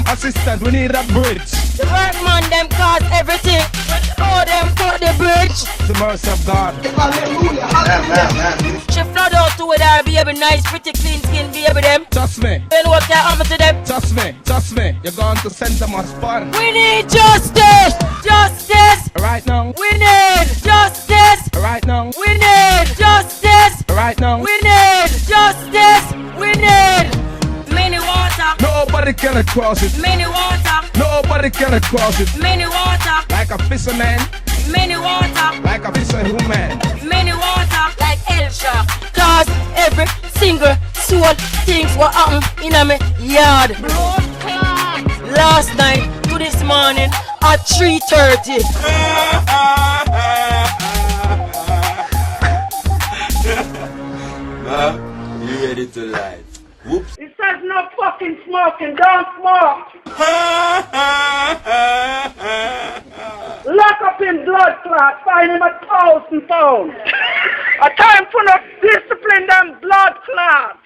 Assistant, we need a bridge. The workman them cause everything. Oh, them cut the bridge. The mercy of God. She flood out to with her baby, nice, pretty, clean skin baby them. Trust me. Then what can happen to them? Trust me. You're going to send them on fun. We need justice. Justice. Right now. We need justice. Right now. We need justice. Right now. We need justice. We need many water. Nobody can cross it. Many water. Nobody can cross it. Many water. Like a fisherman. Many water. Like a fisherwoman. Many water. Like Elsha. Cause every single soul things what happen in a me yard. Last night to this morning at 3:30. You ready to light? Whoops. It says no fucking smoking, don't smoke. Lock up in blood clot, find him 1,000 pounds. A time for no discipline them blood clots.